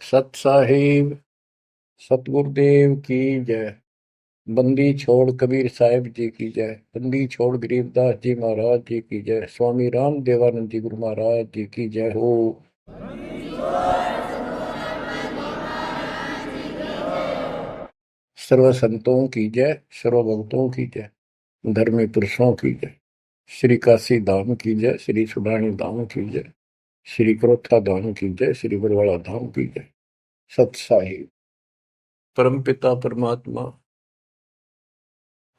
सत साहिब सतगुरुदेव की जय। बंदी छोड़ कबीर साहिब जी की जय। बंदी छोड़ गरीबदास जी महाराज जी की जय। स्वामी राम देवानंद जी गुरु महाराज जी की जय हो। सर्व संतों की जय, सर्व भक्तों की जय, धर्मी पुरुषों की जय। श्री काशी धाम की जय, श्री सुडानी धाम की जय, श्री क्रोथा धाम की जय, श्री बरवाड़ा धाम की जय। सत साहिब परम पिता परमात्मा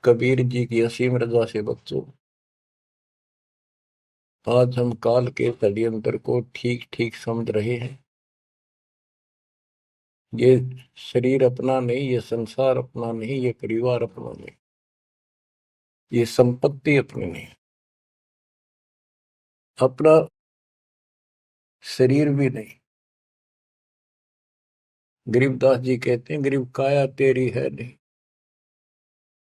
कबीर जी की असीम रजा से बच्चों, आज हम काल के षड्यंत्र को ठीक ठीक समझ रहे हैं। ये शरीर अपना नहीं, ये संसार अपना नहीं, ये परिवार अपना नहीं, ये संपत्ति अपनी नहीं, अपना शरीर भी नहीं। गरीबदास जी कहते हैं, गरीब काया तेरी है नहीं,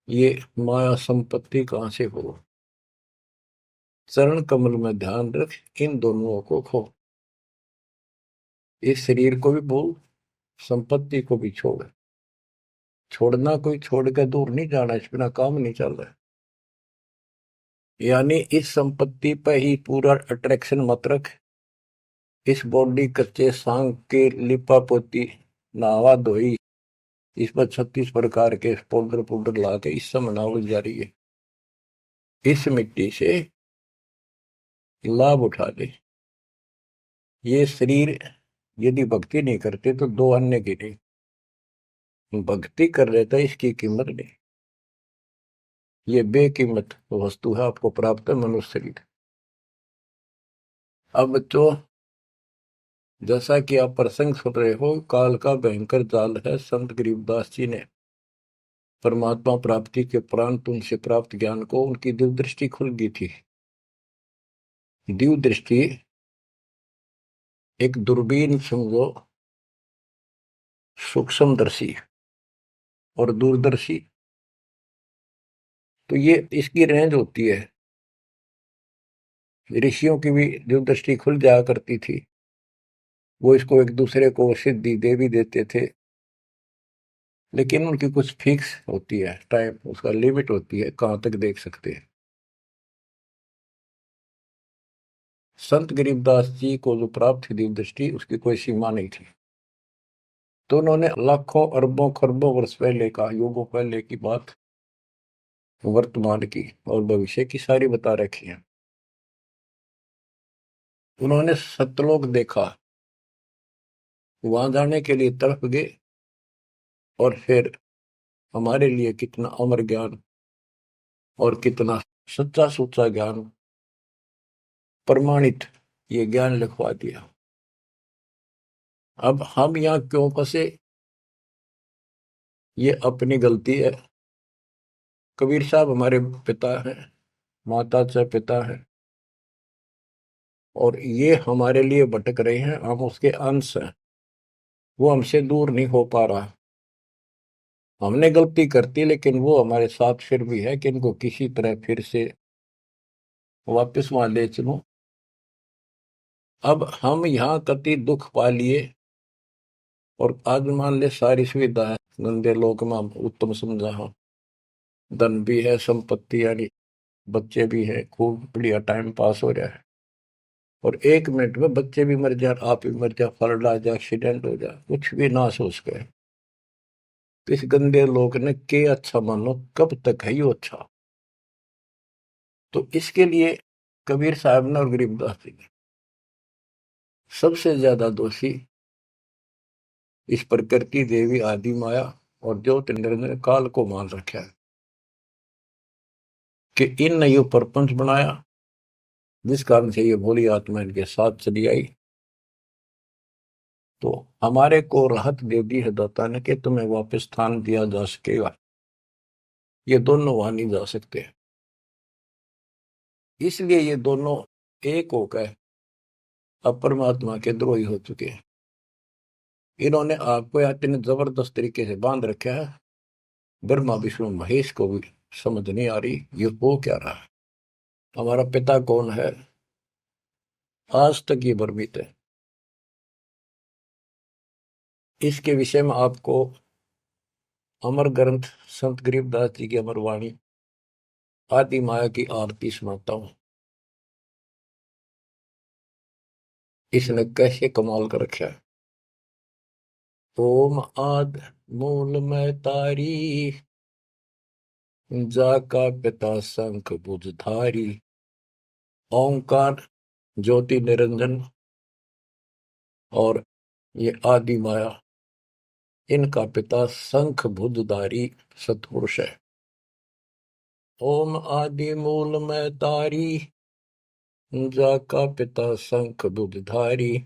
ये माया संपत्ति कहां से हो। चरण कमल में ध्यान रख, इन दोनों को खो। इस शरीर को भी भूल, संपत्ति को भी छोड़। छोड़ना कोई छोड़ के दूर नहीं जाना, इस बिना काम नहीं चल रहा। यानी इस संपत्ति पर ही पूरा अट्रैक्शन मत रख। इस बॉडी कच्चे सांग के लिपा पोती नहावा धोई, इस पर 36 प्रकार के पाउडर पाउडर ला के इस समय ना उड़ जा रही है। इस मिट्टी से लाभ उठा ले। ये शरीर यदि भक्ति नहीं करते तो दो अन्य की नहीं, भक्ति कर लेता इसकी कीमत नहीं। ये बेकीमत वस्तु है, आपको प्राप्त है मनुष्य शरीर। अब तो जैसा कि आप प्रसंग सुन रहे हो, काल का भयंकर जाल है। संत गरीबदास जी ने परमात्मा प्राप्ति के उपरांत उनसे प्राप्त ज्ञान को उनकी दिव्य दृष्टि खुल गई थी। दिव्य दृष्टि एक दूरबीन समझो, सूक्ष्मदर्शी और दूरदर्शी। तो ये इसकी रेंज होती है। ऋषियों की भी दिव्य दृष्टि खुल जाया करती थी, वो इसको एक दूसरे को सिद्धि दे भी देते थे, लेकिन उनकी कुछ फिक्स होती है टाइम, उसका लिमिट होती है कहां तक देख सकते हैं। संत गरीबदास जी को जो प्राप्त थी दिव्य दृष्टि, उसकी कोई सीमा नहीं थी। तो उन्होंने लाखों अरबों खरबों वर्ष पहले का, युगों पहले की बात वर्तमान की और भविष्य की सारी बता रखी है। उन्होंने सतलोक देखा, वहां जाने के लिए तड़प गए, और फिर हमारे लिए कितना अमर ज्ञान और कितना सच्चा सुच्चा ज्ञान, प्रमाणित ये ज्ञान लिखवा दिया। अब हम यहाँ क्यों फंसे, ये अपनी गलती है। कबीर साहब हमारे पिता हैं, माता से पिता है, और ये हमारे लिए भटक रहे हैं, हम उसके अंश हैं। वो हमसे दूर नहीं हो पा रहा। हमने गलती करती, लेकिन वो हमारे साथ फिर भी है कि इनको किसी तरह फिर से वापस वहां ले चलो। अब हम यहाँ कति दुख पा लिए, और आज मान ले सारी सुविधा है, गंदे लोक में हम उत्तम समझा हो, धन भी है, संपत्ति यानी बच्चे भी है, खूब बढ़िया टाइम पास हो रहा है। और 1 मिनट में बच्चे भी मर जाए, आप भी मर जाए, फ्लड आ जाए, एक्सीडेंट हो जाए, कुछ भी ना सोच गए। तो इस गंदे लोग ने के अच्छा मानो, कब तक है यो अच्छा। तो इसके लिए कबीर साहब ने और गरीबदास जी ने सबसे ज्यादा दोषी इस प्रकृति देवी आदि माया और ज्योत निरंजन काल को मान रखा है कि इन ने यो प्रपंच बनाया, जिस कारण से ये भोली आत्मा इनके साथ चली आई। तो हमारे को राहत दे दी है दाता ने कि तुम्हें वापस स्थान दिया जा सकेगा। ये दोनों वहां नहीं जा सकते, इसलिए ये दोनों एक होकर अब परमात्मा के द्रोही हो चुके हैं। इन्होंने आपको इतने जबरदस्त तरीके से बांध रखा है, ब्रह्मा विष्णु महेश को भी समझ नहीं आ रही ये हो क्या रहा है। हमारा पिता कौन है, आज तक ये भ्रमित है। इसके विषय में आपको अमर ग्रंथ संत गरीबदास जी की अमर वाणी आदि माया की आरती सुनाता हूं। इसने कैसे कमाल कर रखा है। ओम आद मूल में तारी, जाका पिता शंख भुजधारी। ओंकार ज्योति निरंजन और ये आदि माया, इनका पिता शंख भुजधारी सतपुरुष है। ओम आदि मूल में तारी, जाका पिता शंख भुजधारी।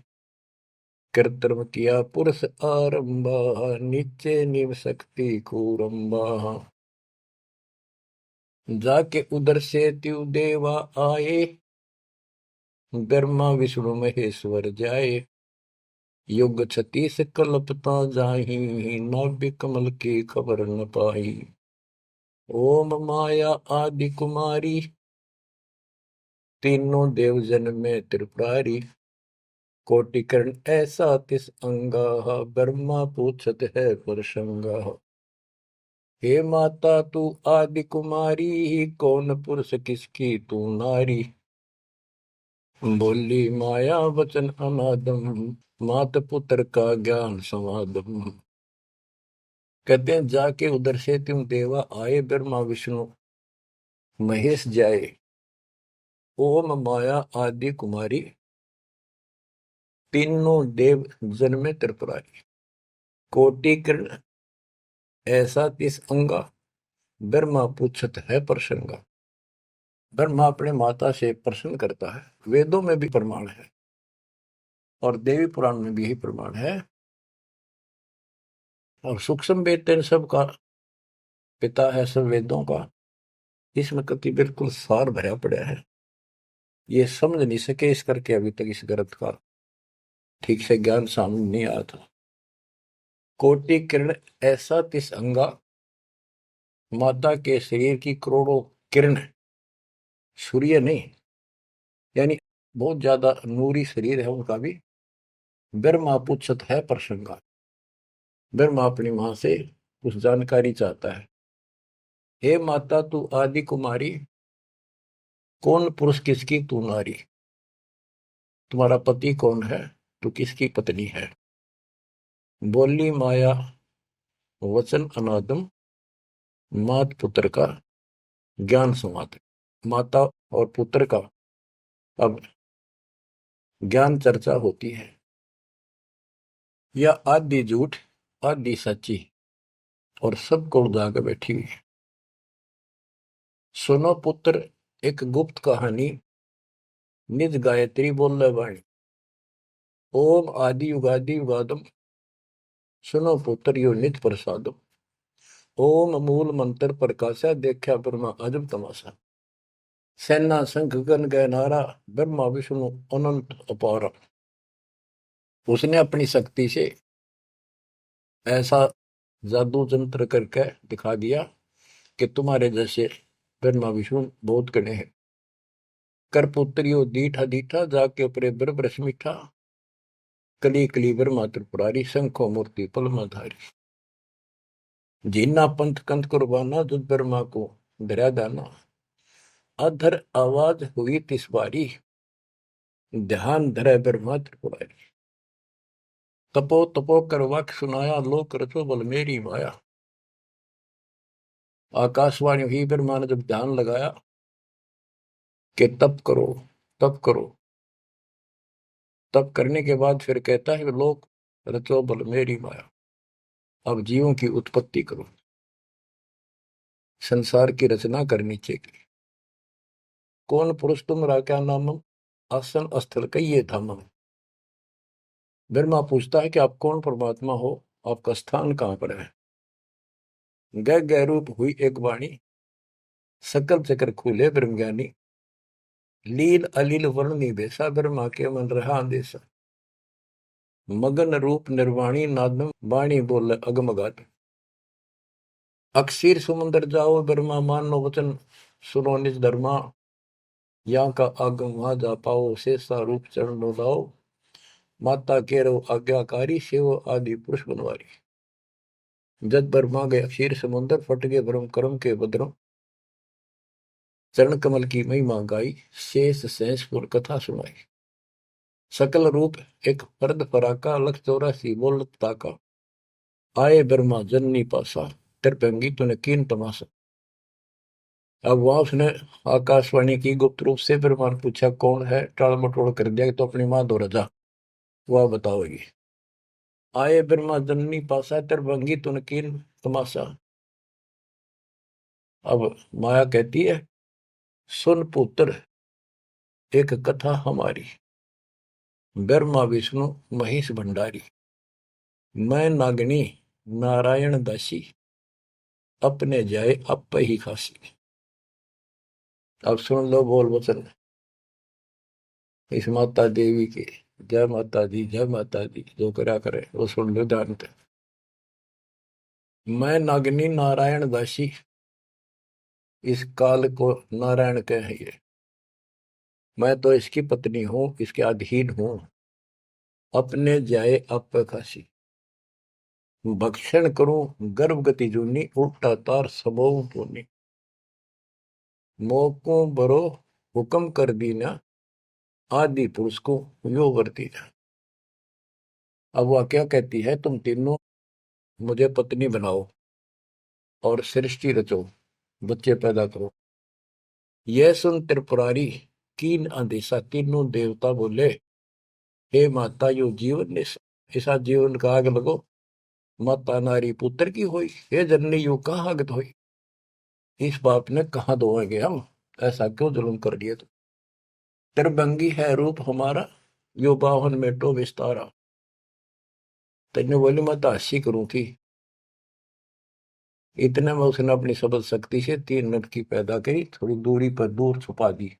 कृत्रिम किया पुरुष आरंभा, नीचे निव शक्ति कूरंबा। जाके उधर से त्यु देवा आए, ब्रह्मा विष्णु महेश्वर जाए। युग 36 कल्पता जाही, नाभि कमल की खबर न पाई। ओम माया आदि कुमारी, तीनों देव जन में त्रिपुरारी। कोटिकर्ण ऐसा तिस अंगा, ब्रह्मा पूछत है पुरुषंगा। हे माता तू आदि कुमारी, कौन पुरुष किसकी तू नारी। बोली माया वचन अनादम, मात पुत्र का ज्ञान समादम। कहते हैं जाके उधर से तुम देवा आए, ब्रह्मा विष्णु महेश जाए। ओम माया आदि कुमारी, तीनों देव जन्मे त्रिपुरारी। कोटि किरण ऐसा तिस अंगा, ब्रह्मा पूछत है प्रसंगा। ब्रह्मा अपने माता से प्रश्न करता है। वेदों में भी प्रमाण है और देवी पुराण में भी यही प्रमाण है। और सूक्ष्म वेद तेन सब का पिता है, सब वेदों का। इसमें कति बिल्कुल सार भरा पड़ा है। ये समझ नहीं सके इस करके अभी तक इस ग्रंथ का ठीक से ज्ञान सामने नहीं आया था। कोटि किरण ऐसा तिस अंगा, माता के शरीर की करोड़ों किरण, सूर्य नहीं, यानी बहुत ज्यादा नूरी शरीर है उनका भी। ब्रह्मा पूछत है प्रसंगा, ब्रह्मा अपनी मां से कुछ जानकारी चाहता है। हे माता तू आदि कुमारी, कौन पुरुष किसकी तू नारी। तुम्हारा पति कौन है, तू किसकी पत्नी है। बोली माया वचन अनादम, मात पुत्र का ज्ञान संवाद। माता और पुत्र का अब ज्ञान चर्चा होती है। यह आदि झूठ आदि सच्ची और सबको उड़ा के बैठी हुई है। सुनो पुत्र एक गुप्त कहानी, निज गायत्री बोल वाणी। ओम आदि युगादि युगादम, सुनो पुत्र यो निज प्रसादम। ओम मूल मंत्र प्रकाशा, देखा ब्रह्मा अजब तमाशा। सेना शंख गण गए नारा, ब्रह्मा विष्णु अनंत अपारा। उसने अपनी शक्ति से ऐसा जादू जंत्र करके दिखा दिया कि तुम्हारे जैसे ब्रह्मा विष्णु बहुत गणे हैं। कर पुत्रियो दीठा दीठा, जाके उपरे ब्रह्म मीठा। कली कली ब्रह्मा त्रिपुरारी, शंखो मूर्ति पलमाधारी। जीना पंथ कंथ कुर्बाना, जुद ब्रह्मा को धरा दाना। अधर आवाज हुई तिस बारी, ध्यान धरे ब्रह्मा त्रिपुरारी। तपो तपो कर वाक्य सुनाया, लोक रचो बल मेरी माया। आकाशवाणी हुई, ब्रह्मा ने जब ध्यान लगाया कि तप करो तप करो। तप करने के बाद फिर कहता है लोक रचो बल मेरी माया। अब जीवों की उत्पत्ति करो, संसार की रचना करनी चाहिए। कौन पुरुष तुम क्या नामम, आसन स्थल कहिए धामम। ब्रह्मा पूछता है कि आप कौन परमात्मा हो, आपका स्थान कहां पर है। गह गह रूप हुई एक वाणी, सकल चक्र खुले ब्रह्म ज्ञानी। लील अलील वर्णनी बेसा, ब्रह्मा के मन रहा अंदेशा। मगन रूप निर्वाणी नादम, वाणी बोल अगमगात। अक्षीर समुंदर जाओ, ब्रह्मा मानो वचन सुनो निज धर्मा। यहाँ का आगम वहां जा पाओ, शेषा रूप चरण लाओ। माता केरो आज्ञाकारी, शिव आदि पुरुष बनवारी। जद बर्मा गया क्षीर समुद्र, फट गए ब्रह्म कर्म के बद्रम। चरण कमल की महिमा गाई, शेष सहसपुर कथा सुनाई। सकल रूप एक फर्द फराका, लख 84 बोलत ताका। आए ब्रह्मा जननी पासा, त्रिपंगी तूने कीन तमाशा। अब वहां उसने आकाशवाणी की गुप्त रूप से, ब्रह्मा ने पूछा कौन है, टाल मटोल कर दिया कि तो अपनी मां दो रजा, वह बताओगी। आए ब्रह्मा जननी पासा, त्रिभंगी तूने कीन तमाशा। अब माया कहती है सुन पुत्र एक कथा हमारी, ब्रह्मा विष्णु महेश भंडारी। मैं नागनी नारायण दासी, अपने जाए अप ही खासी। अब सुन लो बोल वचन इस माता देवी के। जय माता दी, जय माता दी, जो करा करे वो सुन लो ध्यान से। मैं नागनी नारायण दासी, इस काल को नारायण कहे। मैं तो इसकी पत्नी हूं, इसके अधीन हूं। अपने जाए अप खासी, भक्षण करूं गर्भ गति जूनी, उल्टा तार सबो पुनी। मोको बरो हुक्म कर दीना, आदि पुरुष को यो वर्ती। अब वह क्या कहती है, तुम तीनों मुझे पत्नी बनाओ और सृष्टि रचो, बच्चे पैदा करो। यह सुन त्रिपुरारी कीन आदेशा, तीनों देवता बोले हे माता यो जीवन ने ऐसा जीवन का आग लगो। माता नारी पुत्र की होई, हे जननी यू कहाँ आगत होई। इस बाप ने कहाँ धोएंगे हम, ऐसा क्यों जुल्म कर दिए। तो त्रिभंगी है रूप हमारा, यो बाहन में तो विस्तारा। तेने बोली मैं तो हंसी करूं थी। इतने में उसने अपनी सबल शक्ति से 3 मिनट की पैदा करी, थोड़ी दूरी पर दूर छुपा दी।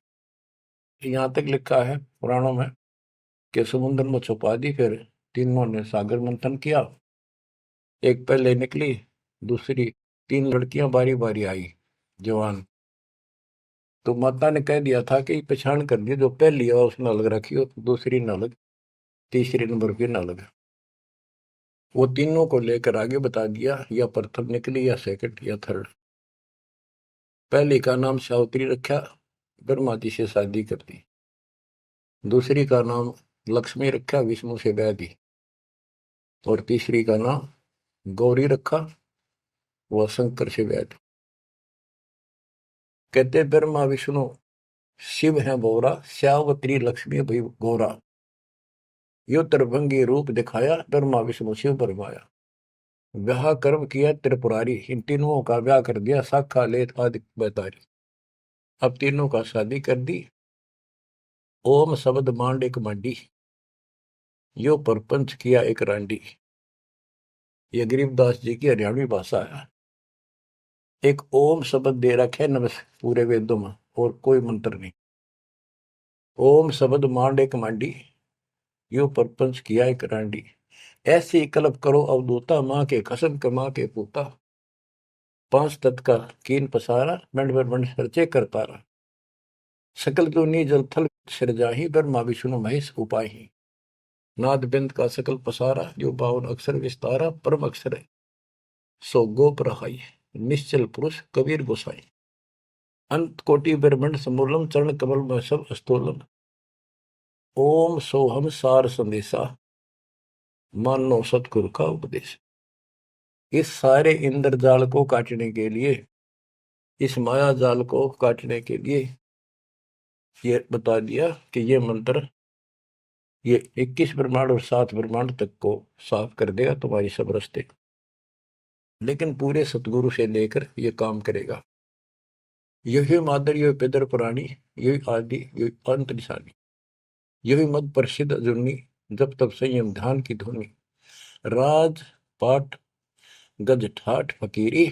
यहां तक लिखा है पुराणों में कि समुद्र में छुपा दी। फिर तीनों ने सागर मंथन किया, एक पहले निकली, दूसरी 3 लड़कियां बारी बारी आई जवान। तो माता ने कह दिया था कि पहचान कर दी, जो पहली है उसने अलग रखी हो, दूसरी न अलग, तीसरी नंबर की न अलग। वो तीनों को लेकर आगे बता दिया, या प्रथम निकली या सेकंड या थर्ड। पहली का नाम सावित्री रखा, ब्रह्मा जी से शादी कर दी। दूसरी का नाम लक्ष्मी रखा, विष्णु से ब्याह दी। और तीसरी का नाम गौरी रखा, वह शंकर से ब्याह दी। कहते ब्रह्मा विष्णु शिव है बोरा, श्यावत्री लक्ष्मी भई गौरा। यो त्रिभंगी रूप दिखाया, ब्रह्मा विष्णु शिव बरमाया। ब्याह कर्म किया त्रिपुरारी, इन तीनों का ब्याह कर दिया, शाखा लेत आदि बतारी। अब तीनों का शादी कर दी। ओम शब्द मांड एक मंडी, यो परपंच किया एक रांडी। ये गरीबदास जी की हरियाणवी भाषा है। एक ओम शब्द दे रखे नमस् पूरे वेदों में, और कोई मंत्र नहीं। ओम शब्द मांड एक मांडी, यो परपंच किया एक रांडी। ऐसी कल्प करो अवधूता, माँ के कसम कमा के पूता। 5 तत्व का कीन पसारा, मंड मंड सरचे करतारा। सकल दुनी जल थल सिरजाही, ब्रह्मा विष्णु महेश उपाही। नाद बिंद का सकल पसारा, जो 52 अक्षर विस्तारा। परम अक्षर है सो गोप रहाई, निश्चल पुरुष कबीर गोसाई। अंत कोटि ब्रह्मंड समूलम, चरण कमल में सब अस्तोलम। ओम सोहम सार संदेशा, मानो सतगुरु का उपदेश। इस सारे इंद्रजाल को काटने के लिए, इस माया जाल को काटने के लिए ये बता दिया कि ये मंत्र ये 21 ब्रह्मांड और 7 ब्रह्मांड तक को साफ कर देगा तुम्हारी सब रास्ते। लेकिन पूरे सतगुरु से लेकर ये काम करेगा। यही मादर, यही पिदर पुराणी, यही आदि, यही अंत निशानी। यही मद प्रसिद्ध जुन्नी, जब तब संयम ध्यान की धुनी। राज पाठ गज ठाठ फकीरी,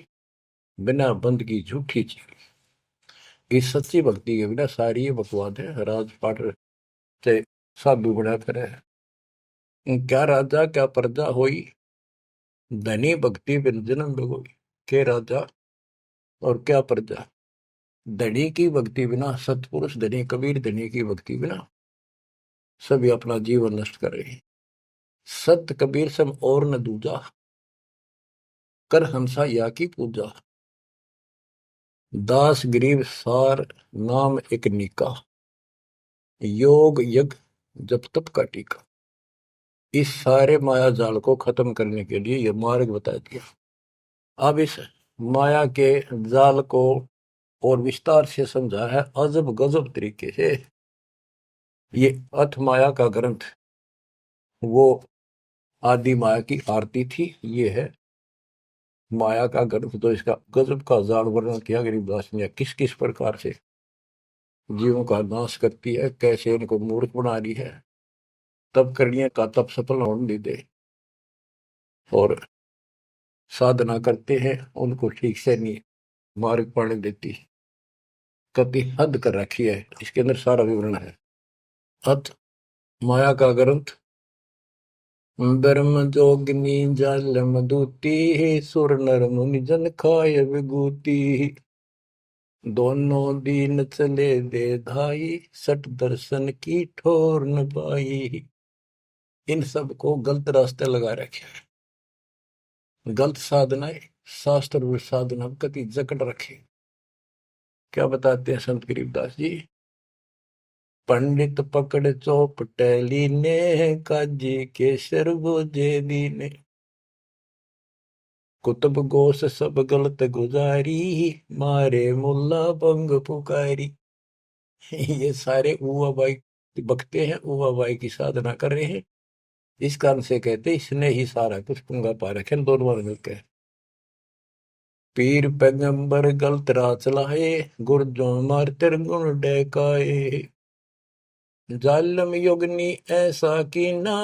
बिना बंद की झूठी चीरी। इस सच्ची भक्ति के बिना सारी ये बकवाद है। राज पाठ से साधु बना फिरे, क्या राजा क्या प्रजा होई, धनी भक्ति बिन जन्म भगोई। के राजा और क्या प्रजा, धनी की भक्ति बिना, सतपुरुष धनी कबीर धनी की भक्ति बिना सभी अपना जीवन नष्ट कर रहे हैं। सत कबीर सम और न दूजा, कर हंसा या की पूजा। दास गरीब सार नाम एक नीका, योग यज्ञ जप तप का टीका। इस सारे माया जाल को खत्म करने के लिए यह मार्ग बता दिया। अब इस माया के जाल को और विस्तार से समझा है अजब गजब तरीके से। ये अथ माया का ग्रंथ वो आदि माया की आरती थी, ये है माया का ग्रंथ। तो इसका गजब का जाल वर्णन किया गरीबदास ने, किस किस प्रकार से जीवों का नाश करती है, कैसे उनको मूर्ख बना रही है, तब करने का तब सफल होने दे, और साधना करते हैं उनको ठीक से नहीं मार्ग पाने देती, कति हद कर रखी है। इसके अंदर सारा विवरण है। अथ माया का ग्रंथ। ब्रह्म जोगिनी जल मधुती, सुर नर मुनि जन खाय विभूति। दोनों दीन चले दे धाई, सट दर्शन की ठोर न पाई। इन सब को गलत रास्ते लगा रखे, गलत साधनाएं, शास्त्र साधना कति जकड़ रखे। क्या बताते हैं संत गरीबदास जी? पंडित पकड़ चौपटेली ने, काजी केसर बोझे दीने। कुतुब गोस सब गलत गुजारी, मारे मुल्ला बंग पुकारी। ये सारे उवा बाई बकते हैं, उवा बाई की साधना कर रहे हैं। इस कारण से कहते इसने ही सारा कुछ पुंगा पा रखे दोनों मिलकर। पीर पैगंबर गलत राह चलाए, गुरजों मार गुण डहकाए। जालम योगनी ऐसा कीना,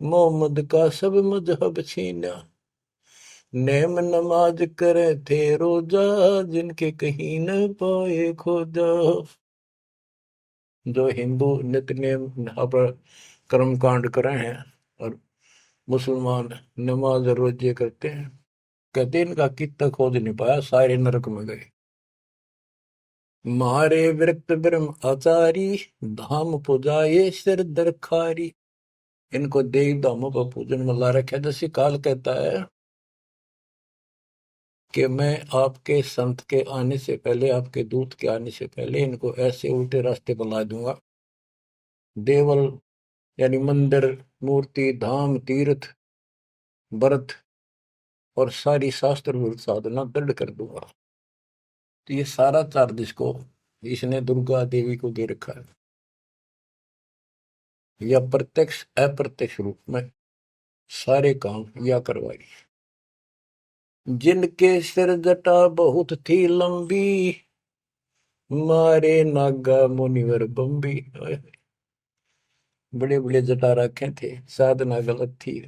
मोहम्मद का सब मजहब छीना। नेम नमाज करे थे रोजा, जिनके कहीं न पाए खोजा। जो हिंदू नित्य नेम कर्म कांड करे हैं और मुसलमान नमाज रोजे करते हैं, कहते इनका कितना खोज नहीं पाया, सारे नरक में गए। मारे विरक्त ब्रह्म आचारी, धाम पुजाए सिर दरखारी। इनको देव धामों पर पूजन में ला रखा। जैसे काल कहता है कि मैं आपके संत के आने से पहले, आपके दूत के आने से पहले इनको ऐसे उल्टे रास्ते पर ला दूंगा। देवल यानी मंदिर, मूर्ति, धाम, तीर्थ, व्रत और सारी शास्त्र विरुद्ध साधना दृढ़ कर दूंगा। तो ये सारा चार्ज इसको इसने दुर्गा देवी को दे रखा है, या प्रत्यक्ष अप्रत्यक्ष रूप में सारे काम या करवाई। जिनके सिर जटा बहुत थी लंबी, मारे नागा मुनिवर बम्बी। बड़े बड़े जटा रखे थे, साधना गलत थी,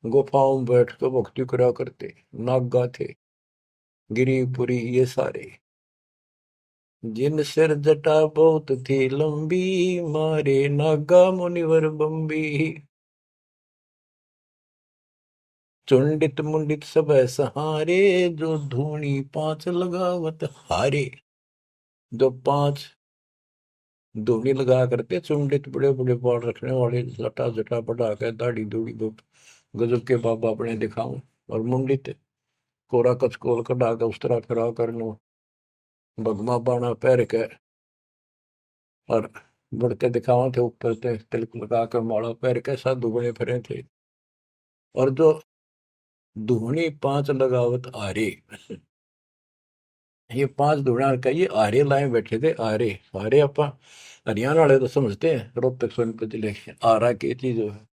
गुफाओं में बैठ कर भक्ति करा करते, नागा थे, गिरिपुरी ये सारे। जिन सिर जटा बहुत थी लंबी, मारे नागा मुनिवर बम्बी। चुंडित मुंडित सब सहारे, जो धूनी पांच लगावत हारे। जो पांच धूनी लगा करते, चुंडित बड़े बड़े बाल रखने वाले, जटा जटा बढ़ा के दाढ़ी दूढ़ी गजब के बाबा अपने दिखाऊं, और मुंडित कोरा कचकोल कढ़ा के उस तरह करा करनो, भगमा बाणा पैर के और बढ़ते दिखावा थे, ऊपर से तिलक लगा कर माला पैर के साधु बने फिरे थे। और जो धूनी पांच लगावत आरे, ये पांच धूणा का ये आरे लाए बैठे थे। आरे आरे आप हरियाणा वाले तो समझते हैं, रोहतक सोनीपत जिले के आरा की चीज है।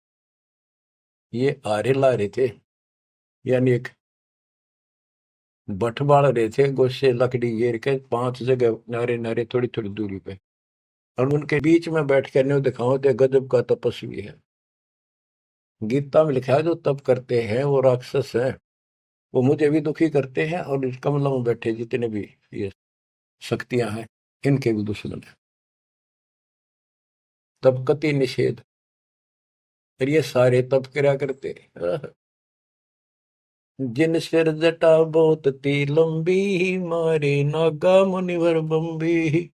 ये आरे ला रहे थे, यानी एक बठ बाल रहे थे, गोशे लकड़ी घेर के पांच जगह नारे नारे थोड़ी थोड़ी दूरी पे, और उनके बीच में बैठ कर न्यू दिखाओ थे गजब का तपस्वी है। गीता में लिखा है जो तप करते हैं वो राक्षस है, वो मुझे भी दुखी करते हैं, और इस कमलों में बैठे जितने भी ये शक्तियां हैं इनके भी दुश्मन है। तब कति निषेध, और ये सारे तप करा करते। जिन सिर जटा बहुत ती लंबी, मारे नागा मुनिवर बम्बी।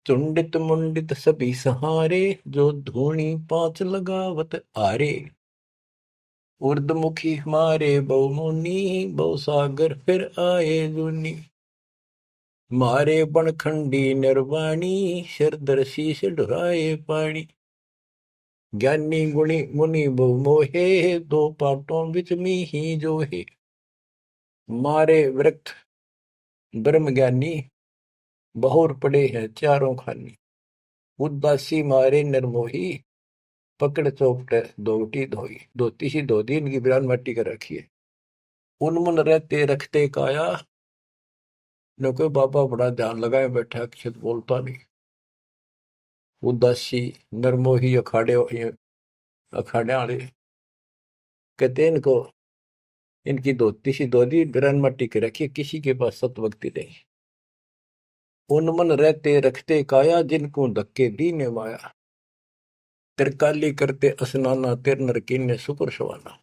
चुंडित मुंडित सभी सहारे, जो धूणी पांच लगावत आरे। उर्दमुखी हमारे बहुमुनि, बहु सागर फिर आए जुनी। मारे बनखंडी निर्वाणी, सिरदर शीश ढुराए पानी। ज्ञानी गुणी मुनि बहु मोहे, दो पाटों बिच ही जो है। मारे वृक्ष ब्रह्म ज्ञानी, बहुर पड़े हैं चारों खानी। उदासी मारे निर्मोही, पकड़ चौपट दोटी धोई। धोती सी धोती इनकी बिरान मट्टी कर रखी है। उनमुन रहते रखते काया, न कोई बाबा बड़ा ध्यान लगाए बैठा, अक्षत बोलता नहीं। उदासी निर्मोही अखाड़े अखाड़े वाले कहते हैं इनको, इनकी धोती सी धोती बिरान मट्टी कर रखी है, किसी के पास सतभक्ति नहीं। उनमन रहते रखते काया, जिनको धक्के दीने माया। तिरकाली करते स्नाना, तिर नर कीने सुपर सवाना।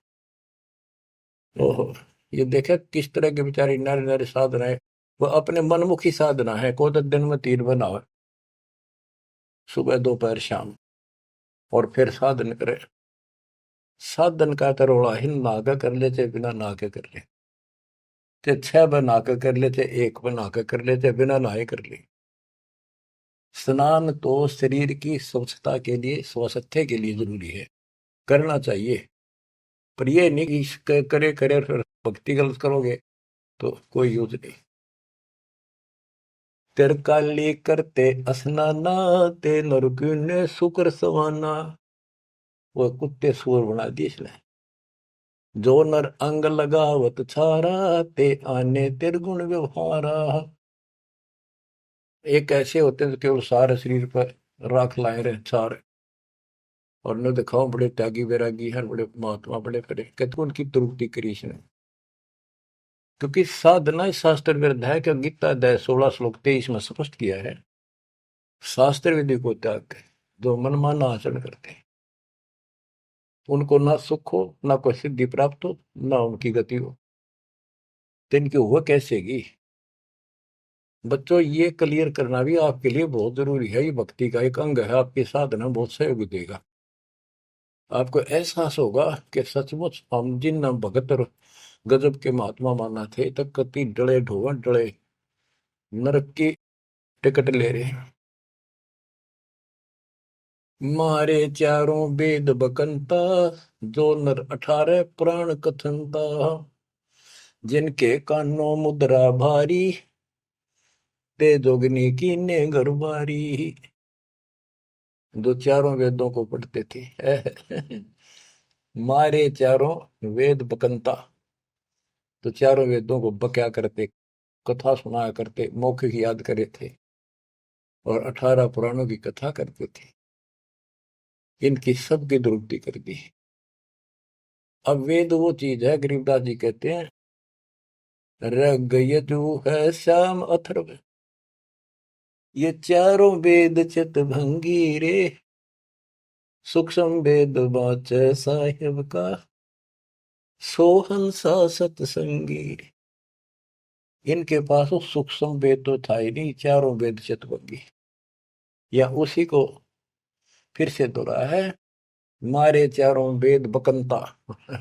ओहो, ये देखा किस तरह के बेचारी नारी नारी साधना है। वो अपने मनमुखी साधना है। को तो दिन में 3 बनावे, सुबह दोपहर शाम, और फिर साधन करे। साधन का तरोड़ा हिन नागा कर ले, चाहे बिना नहा के कर ले, चाहे 6 बना के कर ले, चाहे 1 बना के कर ले, चाहे बिना नहाए कर ले। स्नान तो शरीर की स्वच्छता के लिए, स्वास्थ्य के लिए जरूरी है, करना चाहिए। पर ये नहीं कि करे करे फिर भक्ति गलत करोगे तो कोई यूज नहीं। तिरकाली करते स्नाना, ते नरकुन शुक्र सवाना। वो कुत्ते सुअर बना दिए इसने। जो नर अंग लगावत छारा, ते आने तिरगुण व्यवहारा। एक ऐसे होते हैं जो केवल सारे शरीर पर राख लाए रहे छार, और न दिखाओ बड़े त्यागी वैरागी हैं, बड़े महात्मा बड़े करे, कहते उनकी तृप्ति करी इसने। क्योंकि साधना इस शास्त्र विरुद्ध है कि गीता अध्याय 16 श्लोक 23 में स्पष्ट किया है, शास्त्र विधि को त्याग कर जो मनमाना आचरण करते हैं, उनको ना सुख हो, ना कोई सिद्धि प्राप्त हो, ना उनकी गति हो। तो इनकी हुआ कैसेगी? बच्चों, ये क्लियर करना भी आपके लिए बहुत जरूरी है। ये भक्ति का एक अंग है, आपकी साधना बहुत सहयोग देगा। आपको एहसास होगा कि सचमुच हम जिन भगत और गजब के महात्मा माना थे, तक कति डले ढोवा डले नरक की टिकट ले रहे हैं। मारे चारों वेद बकंता, जो नर 18 पुराण कथनता। जिनके कानों मुद्रा भारी, ते जोगनी कीने घरबारी। जो चारों वेदों को पढ़ते थे। मारे चारों वेद बकंता, तो चारों वेदों को बक्या करते, कथा सुनाया करते, मौखिक याद करे थे, और 18 पुराणों की कथा करते थे। इनकी सबकी दुरुक्ति कर दी। अब वेद वो चीज है, गरीबदास जी कहते हैं, रग यजु है श्याम अथर्व, ये चारों वेद चित भंगी रे। सूक्ष्म वेद बाच साहिब का, सोहंसा सतसंगी। इनके पास वो सूक्ष्म वेद तो था ही नहीं, चारों वेद चित भंगी। या उसी को फिर से दोहरा है, मारे चारों वेद बकंता।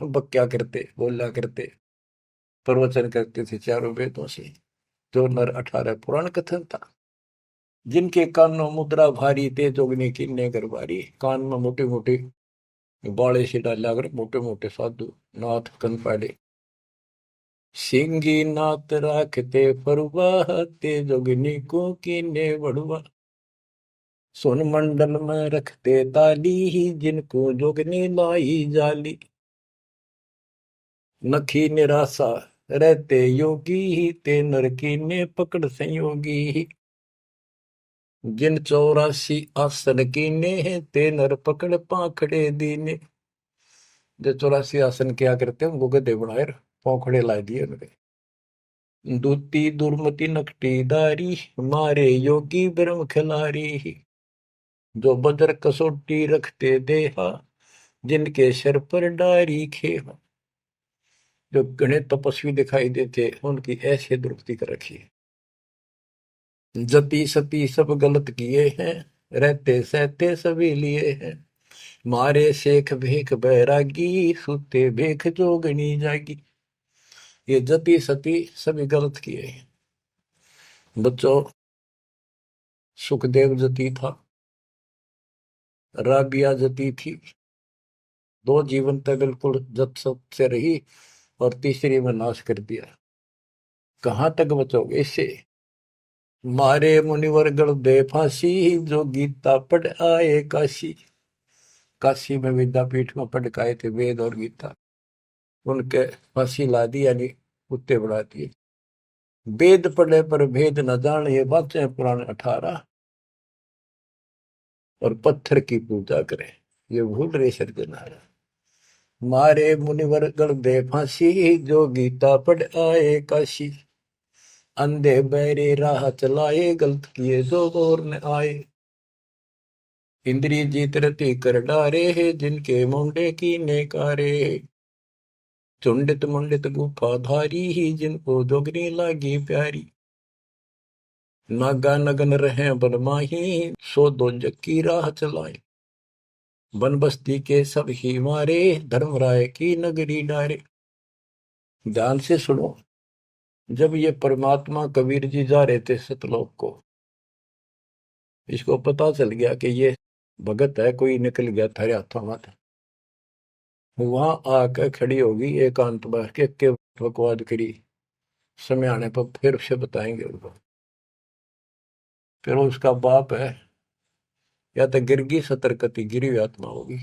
बक्या करते, बोला करते, प्रवचन करते थे चारों वेदों से, जो नर 18 पुराण कथन था। जिनके कानों मुद्रा भारी, ते जोगनी कीने गरबारी। कान में मोटे मोटे बाले से डाला कर, मोटे मोटे साधु नाथ कन पाड़े। सिंगी नाथ राखते फरुआ, ते जोगनी को कीने बड़ुआ। सोन मंडल में रखते ताली, जिनको जोगनी लाई जाली। नखी निराशा रहते योगी, ते नर कीने पकड़ संयोगी। जिन 84 आसन कीने, ते नर पकड़ पाखड़े दीने। जो 84 आसन क्या करते हैं, उनको गधे बनाए पौखड़े ला दिए उनके। दूती दुर्मति नकटी दारी, मारे योगी ब्रह्म खिलारी। जो बजर कसोटी रखते देहा, जिनके सर पर डारी खेहा। जो गणे तपस्वी दिखाई देते, उनकी ऐसे दुरुक्ति कर रखी है। जति सती सब गलत किए हैं, रहते सहते सभी लिए हैं। मारे शेख भेख बैरागी, सुते भेख जोगनी जागी। ये जति सती सभी गलत किए हैं। बच्चों, सुखदेव जति था, राबिया जति थी। दो जीवन तक बिल्कुल जत सत से रही और तीसरी में नाश कर दिया। कहां तक बचोगे इससे? मारे मुनिवर गण दे फांसी, जो गीता पढ़ आए काशी। काशी में विद्यापीठ में पढ़ के आए थे वेद और गीता, उनके फांसी ला दी, यानी कुत्ते बढ़ा दिए। वेद पढ़े पर भेद न जान, ये बातें पुराण 18। और पत्थर की पूजा करे, ये भूल रहे सर्जनारा। मारे मुनिवर गण दे फांसी, जो गीता पढ़ आए काशी। अंधे बहरे राह चलाए, गलत किए जो और न आए। इंद्रिय जीत रति कर डारे है, जिनके मुंडे की नेकारे। चुंडित मुंडित गुफा धारी ही, जिनको जोगनी लागी प्यारी। नागा नगन रहे बनमाही, सो दो की राह चलाए। वन बस्ती के सब ही मारे, धर्मराय की नगरी डारे। ध्यान से सुनो। जब ये परमात्मा कबीर जी जा रहे थे सतलोक को, इसको पता चल गया कि ये भगत है, कोई निकल गया थारे हाथों में। वहां आकर खड़ी होगी एकांत बैठ के बकवाद करी। समय आने पर फिर से बताएंगे उनको। फिर उसका बाप है, या तो गिरगी सतर्कती गिरी हुई आत्मा होगी,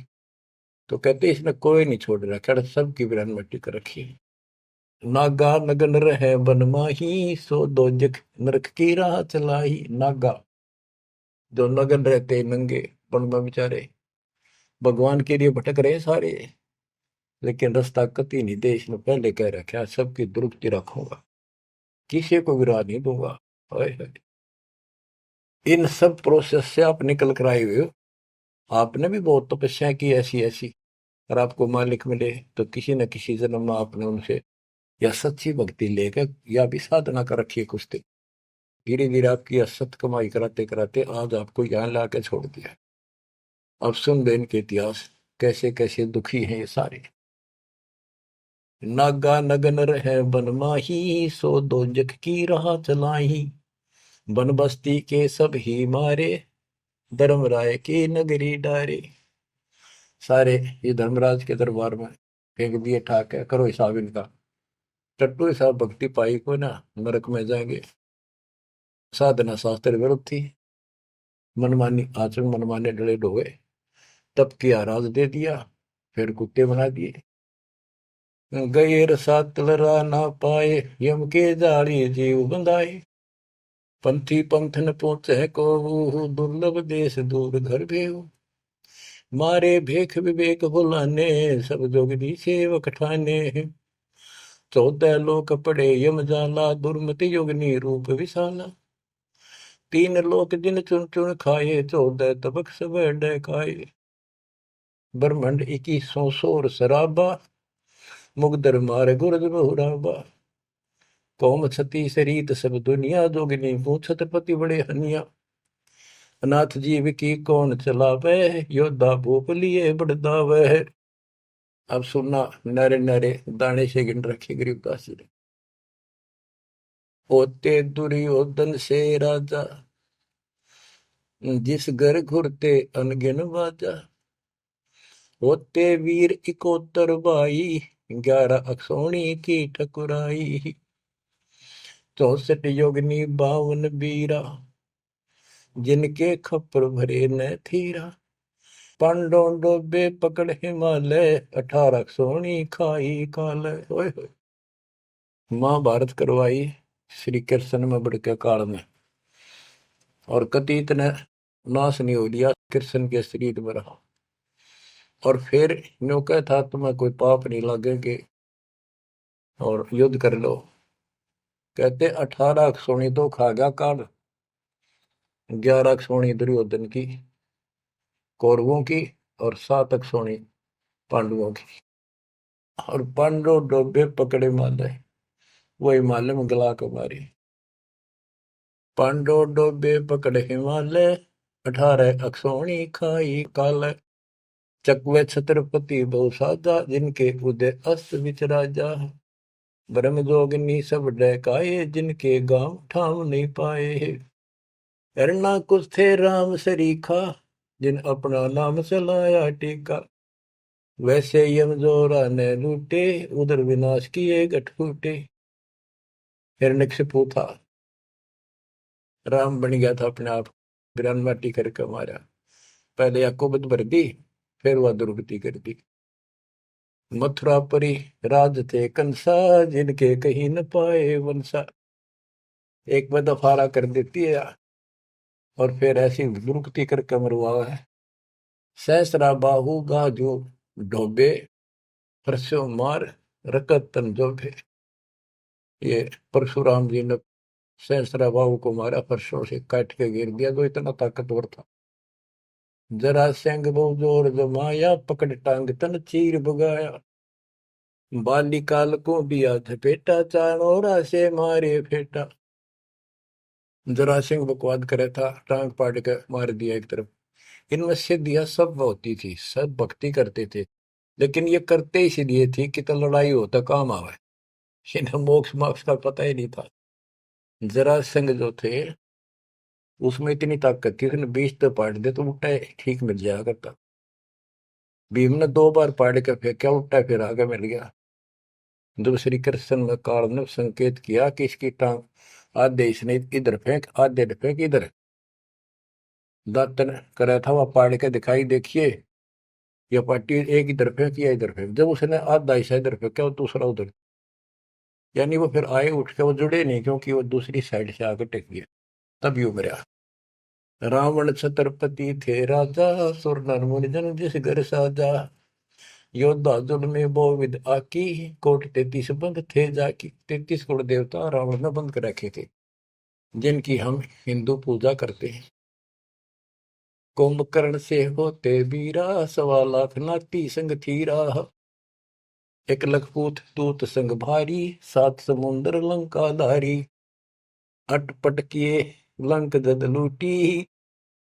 तो कहते इसने कोई नहीं छोड़ रखा, सबकी बिरान मिट्टी कर रखी है। नागा नगन रहे बनमाही, सो दो जख नरक की राह चलाई। नागा जो नगन रहते नंगे वन में बेचारे, भगवान के लिए भटक रहे सारे, लेकिन रास्ता कति नहीं दे। इसने पहले कह रखा सबकी दुरुक्ति रखूंगा, किसी को विराह नहीं दूंगा। इन सब प्रोसेस से आप निकल कर आए हुए हो। आपने भी बहुत तपस्या की ऐसी ऐसी, और आपको मालिक मिले तो किसी न किसी जन्म में आपने उनसे या सच्ची भक्ति लेकर या भी साधना कर रखी है कुछ दिन। धीरे धीरे आपकी असत कमाई कराते कराते आज आपको यहाँ ला के छोड़ दिया। अब सुन दे इनके इतिहास, कैसे कैसे दुखी हैं ये सारे। नागा नगन रहे बनमाही, सो दो जख की राह चलाई। बन बस्ती के सब ही मारे, धर्मराय की नगरी डारे। सारे ये धर्मराज के दरबार में फेंक दिए ठाक है, करो हिसाब इनका। टट्टू हिसाब भक्ति पाई को ना नरक में जाएंगे। साधना शास्त्र विरुद्ध थी, मनमानी आचरण, मनमाने डले ढोए, तब किया राज दे दिया, फिर कुत्ते बना दिए। गैर सात लरा ना पाए, यम के जाली जीव बंधाए। पंथी पंथ न पहुंचे को, दुर्लभ देश दूर घर भेऊ। मारे भेख विवेक भुलाने, सब जोगदी सेवक ठाने। 14 लोक पड़े यम जाला, दुर्मति योगनी रूप विशाला। 3 लोक जिन चुन चुन खाए, 14 तबक सब डकाए। ब्रह्मंड 21 सोर शराबा, मुगदर मार गुरद बहुराबा। कौम छती शरीत सब दुनिया, जोगिनी पूछत पति बड़े हनिया। अनाथ जीव की कौन चलावे, योद्धा भूप लिए बड़दावे। अब सुनना, नारे नारे दाने से गिन रखे गरीबदास जी ने। होते दुर्योधन से राजा, जिस घर घुरते अनगिन बाजा। होते वीर इकोतर भाई, 11 अक्षौणी की ठकुराई। 64 योगिनी 52 बीरा, जिनके खप्पर भरे न थीरा। पांडों डोबे पकड़ हिमालय, 18 अक्षौणी खाई काल। महाभारत करवाई श्री कृष्ण में बढ़ काल में, और कति इतने नाश नहीं हो लिया कृष्ण के शरीर में रहा। और फिर न्यू क्या था, तुम्हें कोई पाप नहीं लगेंगे और युद्ध कर लो। कहते 18 अक्षौणी तो खा गया काल, 11 अक्षौणी दुर्योधन की कौरवों की, और 7 अक्षौणी पांडवों की। और पांडव डोबे पकड़े हिमालय, वो हिमालय में गला को मारी। पांडो डोबे पकड़ हिमालय, 18 अक्षौणी खाई काल। चकवे छत्रपति बहु साजा, जिनके उदय अस्त विचराजा। ब्रह्म जोगिनी सब डहकाए, जिनके गांव ठाम नहीं पाए। एरना कुछ थे राम सरीखा, जिन अपना नाम चलाया टीका। वैसे यम जोरा ने लूटे, उधर विनाश किए गठ फूटे। हिरण्यकशिपु था, राम बन गया था अपने आप, ग्रान माटी करके मारा। पहले याकोबत भर दी, फिर वह दुर्गति कर दी। मथुरा परी राज थे कंसा, जिनके कहीं न पाए वंशा। एक में दफारा कर देती है और फिर ऐसी दुर्गति करके मरवा है। सहस्रा बाहु गाजो ढोबे, परसों मार रकत तन जोबे। ये परशुराम जी ने सहस्रा बाहु को मारा, परसों से काट के गिर दिया, जो इतना ताकतवर था। जरा सिंह बहु जोर जमाया, पकड़ टांग तन चीर भगाया। बालिकाल को दिया झपेटा, चाणोरा से मारे फेटा। जरा सिंह बकवाद करे था, टांग पाड़ के मार दिया एक तरफ। इनमें सिद्धियां सब होती थी, सब भक्ति करते थे, लेकिन ये करते इसलिए थी कि तो लड़ाई हो तो काम आवे। इन्हें मोक्ष मोक्ष का पता ही नहीं था। जरा सिंह जो थे उसमें इतनी ताकत थी, उसने 20 तो पाड़ दे तो उल्टा ठीक मिल जाया करता। भीम ने 2 बार पाड़ के फेंका, उल्टा फिर आगे मिल गया। जब श्री कृष्ण ने काल ने संकेत किया कि इसकी टांग आधे इसने इधर फेंक, आधे ने फेंक इधर, दातन करा था वह पाड़ के दिखाई, देखिए यह पार्टी एक इधर फेंक या इधर फेंक। जब उसने आधा हिस्सा इधर फेंका, दूसरा उधर, यानी वो फिर आए उठ के, वो जुड़े नहीं, क्योंकि वो दूसरी साइड से आकर टेक गया, तभी उमरा। रावण छत्रपति थे राजा, सुर नर मुनि जन जिस घर साजा। योद्धा जुल में बहुविध आकी, कोट 33 बंद थे जाकी। 33 कोट देवता रावण ने बंद कर रखे थे, जिनकी हम हिंदू पूजा करते हैं। कुंभकर्ण से होते वीरा, 1.25 लाख नाती संग थीरा। एक लखपूत दूत संग भारी, 7 समुंदर लंका धारी। अटपट किए लंक जद लूटी,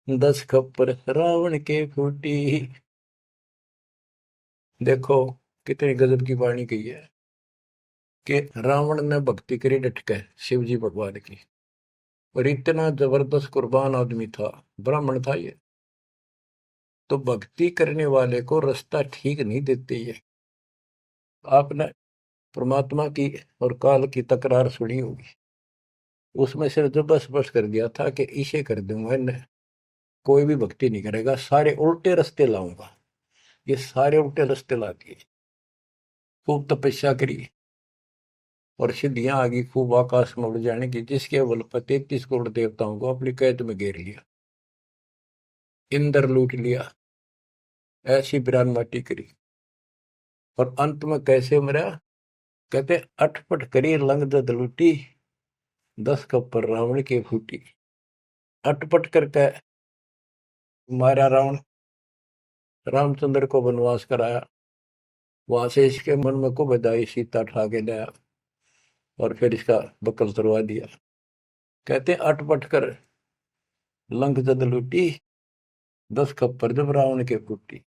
10 खप्पर रावण के फूटी। देखो कितनी गजब की वाणी कही है कि रावण ने भक्ति करी डटके शिव जी भगवान की, और इतना जबरदस्त कुर्बान आदमी था, ब्राह्मण था ये। तो भक्ति करने वाले को रास्ता ठीक नहीं देते ये। आपने परमात्मा की और काल की तकरार सुनी होगी, उसमें सिर्फ जो बस बस कर दिया था कि इसे कर दूंगा, इन्हें कोई भी भक्ति नहीं करेगा, सारे उल्टे रास्ते लाऊंगा। ये सारे उल्टे रास्ते ला दिए। खूब तपस्या करी और सिद्धियां आ गई खूब, आकाश में उड़ जाने की, जिसके बल पर 33 करोड़ देवताओं को अपनी कैद में घेर लिया, इंद्र लूट लिया, ऐसी बिरान माटी करी। और अंत में कैसे मरा? कहते अटपट करी लंग दद लूटी, 10 कप्पर रावण की फूटी। अटपट करके मारा रावण, रामचंद्र को वनवास कराया, वहां से इसके मन में को बधाई, सीता ठा के लाया और फिर इसका बकल तरवा दिया। कहते अटपट कर लंक जद लूटी, 10 खप्पर जब रावण के फूटी।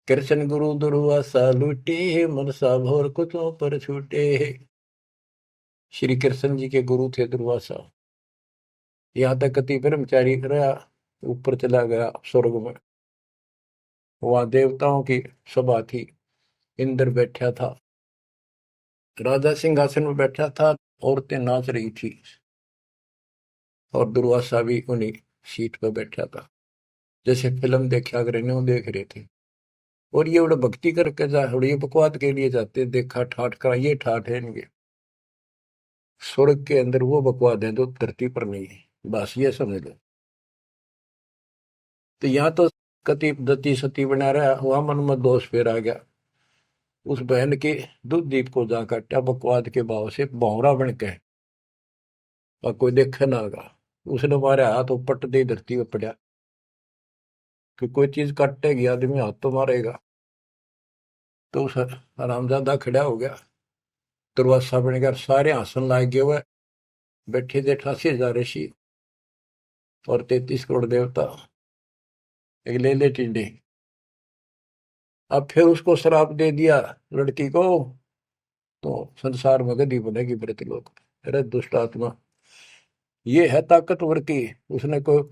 कृष्ण गुरु दुर्वासा लूटे, मनसा भोर कुचों पर छूटे। श्री कृष्ण जी के गुरु थे दुर्वासा। यहाँ तक कति ब्रह्मचारी रहा, ऊपर चला गया स्वर्ग में, वहां देवताओं की सभा थी, इंद्र बैठा था, राजा सिंहासन में बैठा था, औरतें नाच रही थी, और दुर्वासा भी उन्हीं सीट पर बैठा था, जैसे फिल्म देखा कर देख रहे थे। और ये बड़ा भक्ति करके जा, ये बकवाद के लिए जाते, देखा ठाठ का, ये ठाठ है इनके। स्वर्ग के अंदर वो बकवाद है जो धरती पर नहीं है, बस ये समझ लो। तो यहाँ तो कति दती सती बना रहा, वहां मन में दोष फिर आ गया। उस बहन के दूध दीप को जा काटा बकवाद के भाव से, भौरा बन के, और कोई देखे ना लगा। उसने मारे हाथ पट दे धरती में पड़ा, कि कोई चीज काटेगी आदमी हाथ तो मारेगा। तो उस हरामजादा खड़ा हो गया, दुर्वासा बन गया, सारे हंसन लाग गए हुए। बैठे थे 88,000 ऋषि और 33 करोड़ देवता, एक ले ले टिड्डी। अब फिर उसको श्राप दे दिया लड़की को, तो संसार में गति बनेगी प्रतिलोक। अरे दुष्ट आत्मा, ये है ताकतवर की, उसने कोई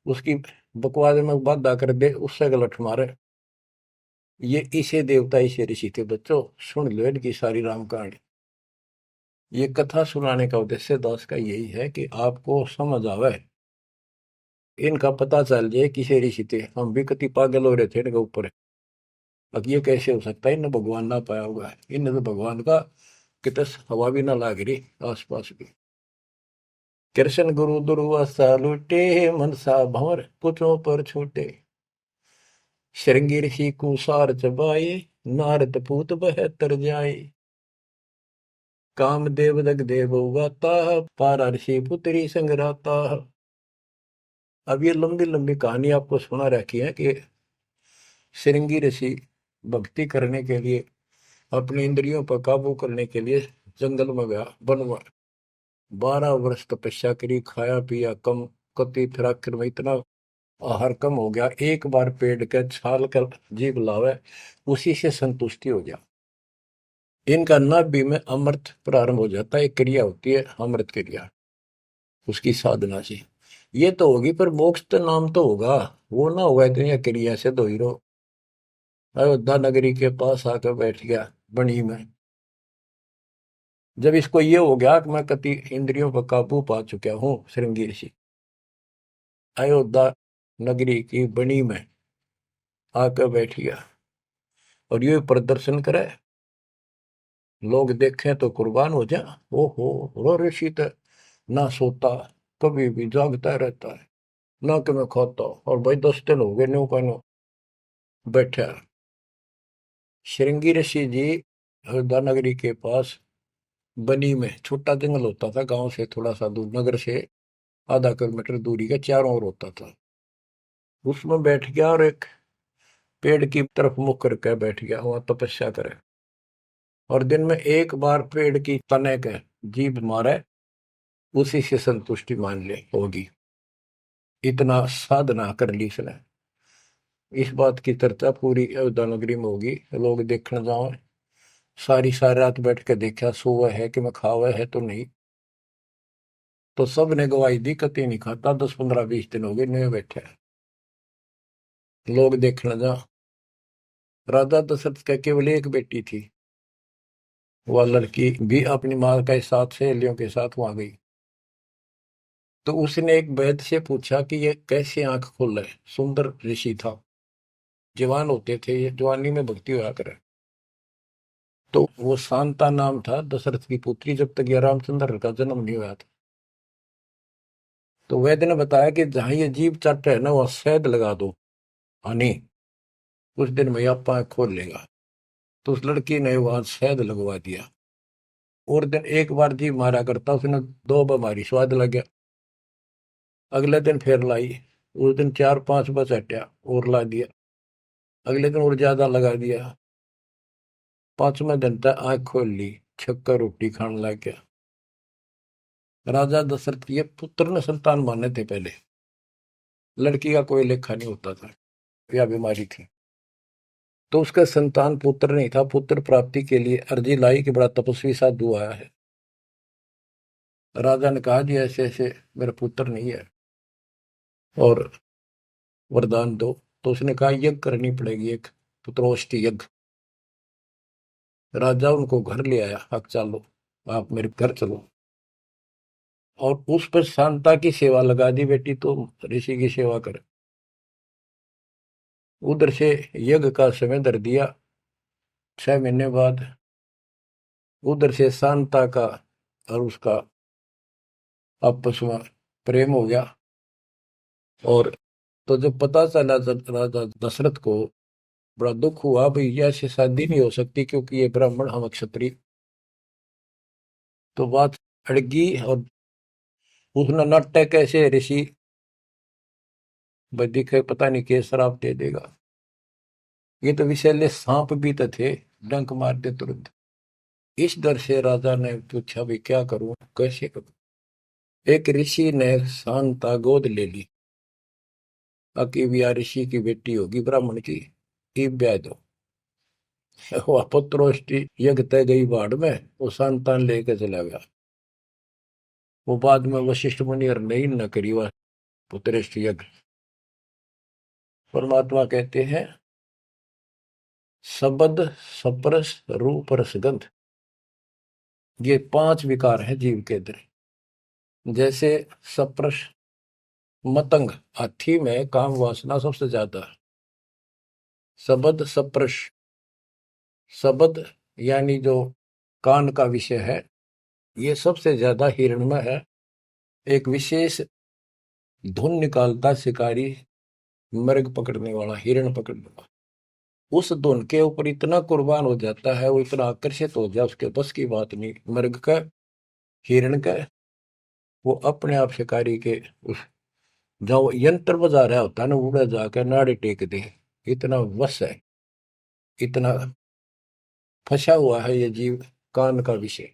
उसकी बकवास में बाधा कर दे, उससे गलत मारे। ये इसे देवता इसे ऋषि थे बच्चों, सुन लो इनकी सारी राम कहानी। ये कथा सुनाने का उद्देश्य दास का यही है कि आपको समझ आवे, इनका पता चल जाए किसे ऋषि थे। हम भी कति पागल हो रहे थे इनके ऊपर। अब ये कैसे हो सकता है, इन्हें भगवान ना पाया होगा, इन्हें तो भगवान का कितने हवा भी ना लाग रही आसपास भी। कृष्ण गुरु दुर्वासा लूटे, मनसा भंवर पुत्रों पर छूटे। श्रृंगी ऋषि कुसार चबाए, नारद पूत बहत्तर जाए। कामदेव दग देव गाता, पारा ऋषि पुत्री संगराता। अब ये लंबी लंबी कहानी आपको सुना रखी है कि श्रृंगी ऋषि भक्ति करने के लिए, अपनी इंद्रियों पर काबू करने के लिए जंगल में गया, वन में 12 वर्ष तपस्या करी, खाया पिया कम, कति फिर आखिर में इतना आहार कम हो गया, एक बार पेड़ के छाल कर जीभ लावे, उसी से संतुष्टि हो गया। इनका नाभि में अमृत प्रारंभ हो जाता है, एक क्रिया होती है अमृत क्रिया, उसकी साधना से। ये तो होगी, पर मोक्ष तो नाम तो होगा, वो ना होगा इतनी क्रिया से दो हीरो। अयोध्या नगरी के पास आकर बैठ गया बनी में। जब इसको ये हो गया कि मैं कति इंद्रियों पर काबू पा चुका हूं, श्रृंगी ऋषि अयोध्या नगरी की बनी में आकर बैठ गया और ये प्रदर्शन करे, लोग देखें तो कुर्बान हो जाए। ओहो, रो ऋषि तो ना सोता, कभी भी जागता रहता है, ना कि मैं खाता, और भाई 10 दिन हो गए न्यू का न्यू बैठा। श्रृंगी ऋषि जी अयोध्या नगरी के पास बनी में, छोटा जंगल होता था गांव से थोड़ा सा दूर, नगर से आधा किलोमीटर दूरी का, चारों ओर होता था। उसमें बैठ गया और एक पेड़ की तरफ मुख करके बैठ गया, वहां तपस्या करे। और दिन में एक बार पेड़ की तने के जीभ मारे, उसी से संतुष्टि मान ले होगी। इतना साधना कर ली इसने। इस बात की चर्चा पूरी अयोध्या नगरी में होगी, लोग देखने जाओ। सारी सारी रात बैठ के देखा, सोवा है कि मैं खावा है तो नहीं। तो सब ने गवाही दी, कति नहीं खाता, 10 15 20 दिन हो गए नहीं बैठे, लोग देखने जा। राजा दशरथ का केवल एक बेटी थी, वह लड़की भी अपनी माँ के साथ सहेलियों के साथ वहां गई। तो उसने एक वैद्य से पूछा कि ये कैसे आंख खोल रहे। सुंदर ऋषि था, जवान होते थे, ये जवानी में भक्ति हुआ करे। तो वो शांता नाम था दशरथ की पुत्री, जब तक ये रामचंद्र का जन्म नहीं हुआ था। तो वैद्य ने बताया कि जहां ये जीभ चट है ना, वहां शहद लगा दो हनी, कुछ दिन में आप आंख खोल लेगा। तो उस लड़की ने वहां शहद लगवा दिया, और दिन एक बार जीभ मारा करता, उसने 2 बार स्वाद लग गया। अगले दिन फिर लाई, उस दिन 4 5 बस हटा और ला दिया, अगले दिन और ज्यादा लगा दिया। 5वें दिन तक आंख खोल ली, छक्का रोटी खाने लग गया। राजा दशरथ के पुत्र ने संतान माने थे पहले, लड़की का कोई लेखा नहीं होता था, या बीमारी थी। तो उसका संतान पुत्र नहीं था, पुत्र प्राप्ति के लिए अर्जी लाई कि बड़ा तपस्वी साधु आया है। राजा ने कहा जी ऐसे ऐसे मेरा पुत्र नहीं है और वरदान दो। तो उसने कहा यज्ञ करनी पड़ेगी, एक पुत्रोष्टि यज्ञ। राजा उनको घर ले आया, अब चलो आप मेरे घर चलो, और उस पर शांता की सेवा लगा दी, बेटी तो ऋषि की सेवा करे। उधर से यज्ञ का समय धर दिया। 6 महीने बाद उधर से शांता का और उसका आपस में प्रेम हो गया। और तो जब पता चला राजा दशरथ को बड़ा दुख हुआ, भाई ये ऐसी शादी नहीं हो सकती क्योंकि ये ब्राह्मण हम क्षत्रिय। तो बात अड़गी और उसने नाट्य कैसे ऋषि बदी के पता नहीं के श्राप दे देगा। ये तो विषैले सांप भी तो थे, डंक मार दे तुरंत। इस डर से राजा ने पूछा भी क्या करूं, कैसे करूं। एक ऋषि ने शांता गोद ले ली। अकी भी ऋषि की बेटी होगी ब्राह्मण की, इब ब्याह दो। वह पुत्रोष्टि यज्ञ तय गई बाढ़ में, वो संतान लेके चला गया। वो बाद में वशिष्ठ मुनि और नहीं न करी वह पुत्रेष्टि यज्ञ। परमात्मा कहते हैं शब्द सप्रस रूप रसगंध, ये 5 विकार हैं जीव के अंदर। जैसे सप्रस मतंग, हाथी में काम वासना सबसे ज्यादा है। शब्द सप्रस, शब्द यानी जो कान का विषय है, ये सबसे ज्यादा हिरण में है। एक विशेष धुन निकालता शिकारी, मृग पकड़ने वाला, हिरण पकड़ने वाला, उस धुन के ऊपर इतना कुर्बान हो जाता है, वो इतना आकर्षित हो जाए, उसके बस की बात नहीं मृग का, हिरण का। वो अपने आप शिकारी के उस जो यंत्र बजा रहा होता है ना, उड़ा जाकर नाड़े टेक दे, इतना वश है, इतना फंसा हुआ है ये जीव कान का विषय।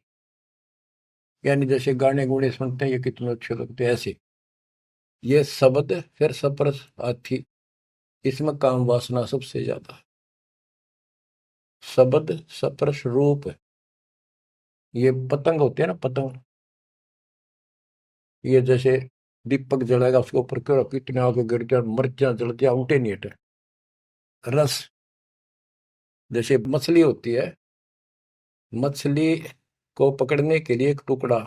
यानी जैसे गाने गुणे सुनते हैं ये कितने अच्छे लगते हैं, ऐसे ये शब्द फिर सप्रस हाथी, इसमें काम वासना सबसे ज्यादा है। शब्द सप्रस रूप, ये पतंग होते हैं ना, पतंग, ये जैसे दीपक जलाएगा उसके ऊपर क्यों कितने आगे गिर गया, मिर्चा जल गया, उठे नहीं हटे। रस, जैसे मछली होती है, मछली को पकड़ने के लिए एक टुकड़ा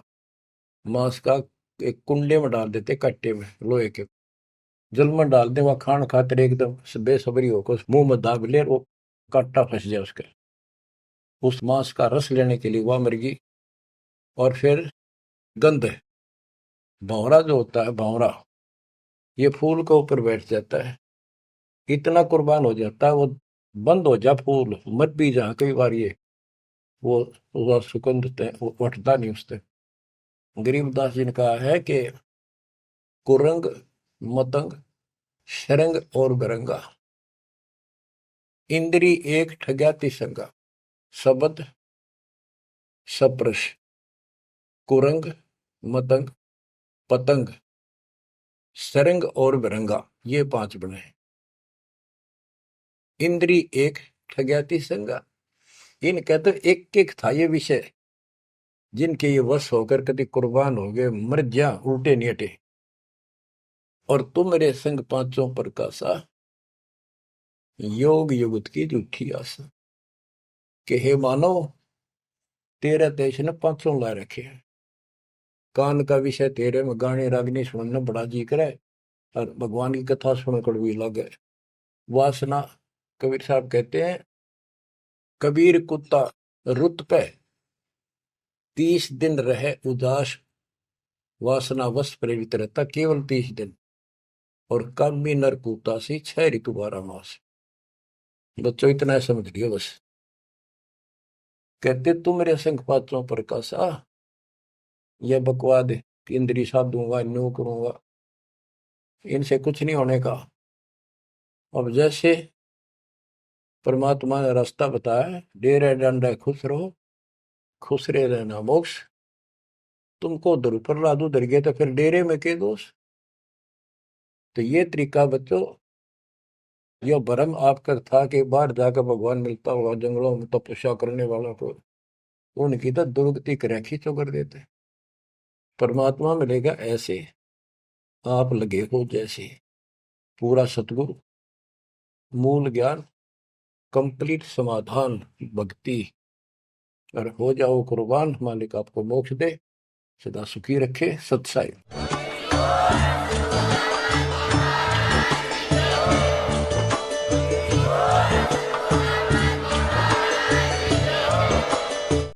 मांस का एक कुंडे में डाल देते, कट्टे में लोहे के, जल में डाल दे, वह खान खातिर एकदम बेसब्री होकर मुंह में दाब ले, वो कांटा फंस जाए उसके, उस मांस का रस लेने के लिए वह मुर्गी। और फिर गंध, भंवरा जो होता है, भंवरा, ये फूल के ऊपर बैठ जाता है, इतना कुर्बान हो जाता है, वो बंद हो जा फूल मत भी जा, कई बार ये वो सुगंध वो उठता नहीं उससे। गरीबदास जी ने कहा है कि कुरंग मतंग शरंग और गरंगा, इंद्री एक ठग्याति संगा। शब्द सप्रश कुरंग मतंग पतंग सरंग और बिरंगा, ये 5 बने। इंद्री एक ठग्याति संगा, इनका तो एक एक था ये विषय, जिनके ये वश होकर कभी कुर्बान हो गए, मर जा उल्टे नहीं हटे। और तुम मेरे संग पांचों प्रकाशा, योग युगत की झूठी आशा। कि हे मानव, तेरे देश ने 500 ला रखे हैं, कान का विषय तेरे में गाने रागनी सुनना बड़ा जी करे, और भगवान की कथा सुन कड़वी लगे। वासना, कबीर साहब कहते हैं कबीर कुत्ता रुत पे 30 दिन रहे उदास, वासना वश प्रेरित रहता केवल 30 दिन, और कामी नर कुत्ता सी 6 ऋतु 12 मास। बच्चों इतना समझ लियो बस। कहते तुम मेरे संग पात्रों प्रकाशा, यह बकवाद इंद्री साधूंगा, न्यू करूंगा, इनसे कुछ नहीं होने का। अब जैसे परमात्मा ने रास्ता बताया, डेरे डंडे खुश रहो, खुश रहे रहना मोक्ष। तुमको उधर प्रहलाद उधर गए तो फिर डेरे में के दोष। तो ये तरीका बच्चों, यह भरम आपका था कि बाहर जाकर भगवान मिलता होगा जंगलों में तपस्या करने वालों को, उनकी तो दुर्गति कर खींचो कर देते। परमात्मा मिलेगा ऐसे आप लगे हो जैसे, पूरा सतगुरु, मूल ज्ञान, कंप्लीट समाधान, भक्ति, और हो जाओ कुर्बान, मालिक आपको मोक्ष दे, सदा सुखी रखे। सत्साई।